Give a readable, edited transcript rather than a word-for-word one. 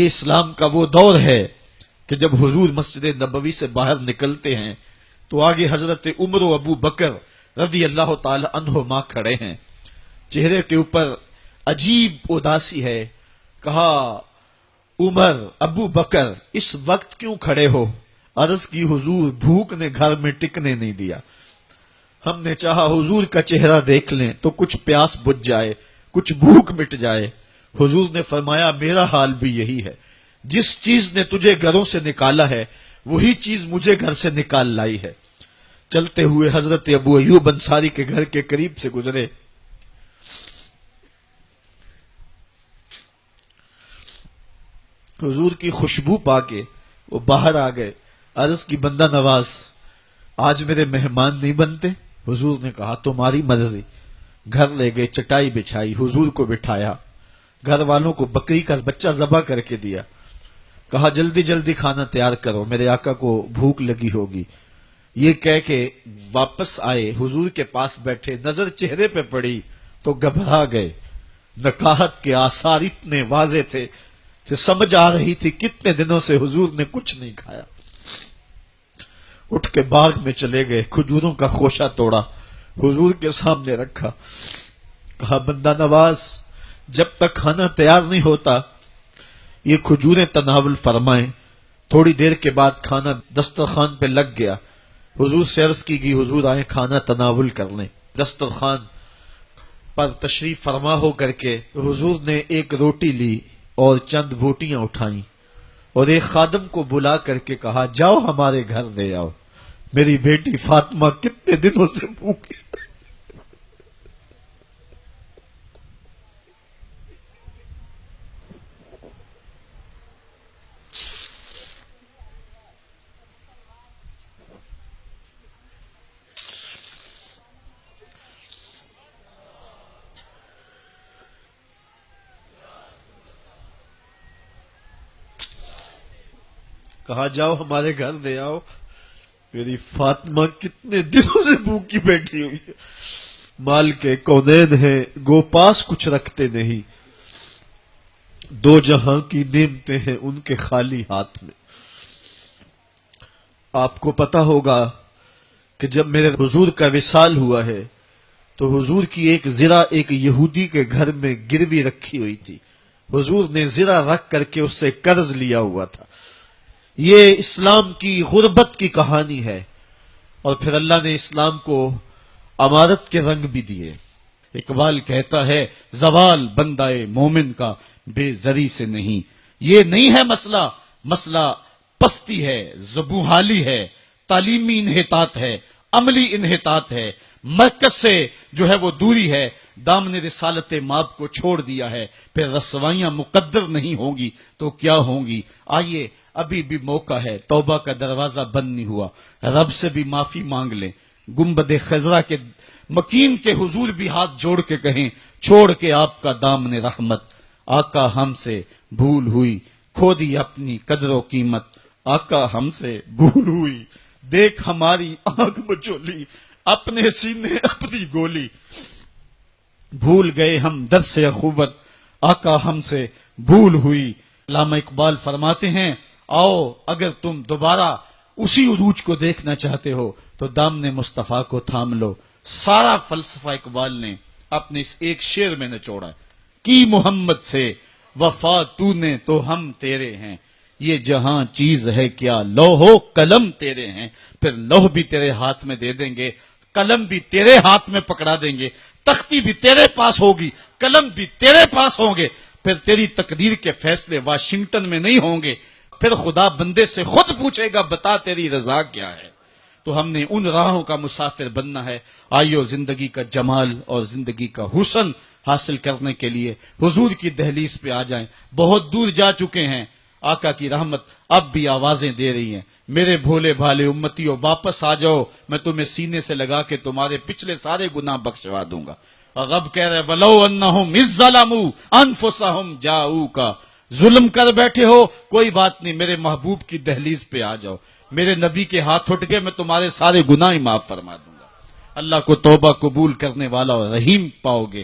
یہ اسلام کا وہ دور ہے کہ جب حضور مسجد نبوی سے باہر نکلتے ہیں تو آگے حضرت عمر و ابو بکر رضی اللہ تعالی عنہما کھڑے ہیں. چہرے کے اوپر عجیب اداسی ہے. کہا عمر ابو بکر اس وقت کیوں کھڑے ہو؟ عرض کی حضور بھوک نے گھر میں ٹکنے نہیں دیا. ہم نے چاہا حضور کا چہرہ دیکھ لیں تو کچھ پیاس بجھ جائے، کچھ بھوک مٹ جائے. حضور نے فرمایا میرا حال بھی یہی ہے. جس چیز نے تجھے گھروں سے نکالا ہے وہی چیز مجھے گھر سے نکال لائی ہے. چلتے ہوئے حضرت ابو ایوب انصاری کے گھر کے قریب سے گزرے. حضور کی خوشبو پا کے وہ باہر آ گئے. عرض کی بندہ نواز آج میرے مہمان نہیں بنتے؟ حضور نے کہا تمہاری مرضی. گھر لے گئے، چٹائی بچھائی، حضور کو بٹھایا، گھر والوں کو بکری کا بچہ ذبح کر کے دیا. کہا جلدی جلدی کھانا تیار کرو، میرے آقا کو بھوک لگی ہوگی. یہ کہہ کے واپس آئے، حضور کے پاس بیٹھے، نظر چہرے پہ پڑی تو گھبرا گئے. نکاحت کے آثار اتنے واضح تھے کہ سمجھ آ رہی تھی کتنے دنوں سے حضور نے کچھ نہیں کھایا. اٹھ کے باغ میں چلے گئے، کھجوروں کا خوشہ توڑا، حضور کے سامنے رکھا. کہا بندہ نواز جب تک کھانا تیار نہیں ہوتا یہ کھجوریں تناول فرمائیں. تھوڑی دیر کے بعد کھانا دسترخوان پہ لگ گیا. حضور سے عرض کی گئی حضور آئے کھانا تناول کر لیں. دسترخوان پر تشریف فرما ہو کر کے حضور نے ایک روٹی لی اور چند بوٹیاں اٹھائیں اور ایک خادم کو بلا کر کے کہا جاؤ ہمارے گھر دے آؤ، میری بیٹی فاطمہ کتنے دنوں سے بھوکی. کہا جاؤ ہمارے گھر دے آؤ، میری فاطمہ کتنے دنوں سے بھوکی بیٹھی ہوئی ہے. مال کے کونین ہیں گو پاس کچھ رکھتے نہیں، دو جہاں کی نعمتیں ہیں ان کے خالی ہاتھ میں. آپ کو پتا ہوگا کہ جب میرے حضور کا وصال ہوا ہے تو حضور کی ایک زرہ ایک یہودی کے گھر میں گروی رکھی ہوئی تھی. حضور نے زرہ رکھ کر کے اس سے قرض لیا ہوا تھا. یہ اسلام کی غربت کی کہانی ہے اور پھر اللہ نے اسلام کو امارت کے رنگ بھی دیے. اقبال کہتا ہے زوال بندہ مومن کا بے زری سے نہیں. یہ نہیں ہے مسئلہ، مسئلہ پستی ہے، زبوحالی ہے، تعلیمی انحطاط ہے، عملی انحطاط ہے، مرکز سے جو ہے وہ دوری ہے. دامن رسالت ماب کو چھوڑ دیا ہے. پھر رسوائیاں مقدر نہیں ہوں گی تو کیا ہوں گی. آئیے ابھی بھی موقع ہے، توبہ کا دروازہ بند نہیں ہوا، رب سے بھی معافی مانگ لیں. گنبد خضرا کے مکین کے حضور بھی ہاتھ جوڑ کے کہیں چھوڑ کے آپ کا دامن رحمت. آقا ہم سے بھول ہوئی، کھو دی اپنی قدر و قیمت. آقا ہم سے بھول ہوئی، دیکھ ہماری آنکھ مچولی، اپنے سینے اپنی گولی. بھول گئے ہم درس اخوت، آقا ہم سے بھول ہوئی. علامہ اقبال فرماتے ہیں آؤ اگر تم دوبارہ اسی عروج کو دیکھنا چاہتے ہو تو دامن مصطفیٰ کو تھام لو. سارا فلسفہ اقبال نے اپنے اس ایک شعر میں نچوڑا ہے. کی محمد سے وفا تو نے تو ہم تیرے ہیں، یہ جہاں چیز ہے کیا لوح و قلم تیرے ہیں. پھر لوح بھی تیرے ہاتھ میں دے دیں گے، قلم بھی تیرے ہاتھ میں پکڑا دیں گے، تختی بھی تیرے پاس ہوگی، قلم بھی تیرے پاس ہوں گے. پھر تیری تقدیر کے فیصلے واشنگٹن میں نہیں ہوں گے. پھر خدا بندے سے خود پوچھے گا بتا تیری رضا کیا ہے. تو ہم نے ان راہوں کا مسافر بننا ہے. آئیو زندگی کا جمال اور زندگی کا حسن حاصل کرنے کے لیے حضور کی دہلیز پہ آ جائیں. بہت دور جا چکے ہیں، آقا کی رحمت اب بھی آوازیں دے رہی ہیں. میرے بھولے بھالے امتیوں واپس آ جاؤ، میں تمہیں سینے سے لگا کے تمہارے پچھلے سارے گناہ بخشوا دوں گا. رب کہہ رہے وَلَوْ أَنَّهُمْ إِذْ ظَلَمُوا أَنفُسَهُمْ جَاءُوكَ. ظلم کر بیٹھے ہو کوئی بات نہیں، میرے محبوب کی دہلیز پہ آ جاؤ. میرے نبی کے ہاتھ اٹھ کے میں تمہارے سارے گناہ معاف فرما دوں گا. اللہ کو توبہ قبول کرنے والا اور رحیم پاؤ گے.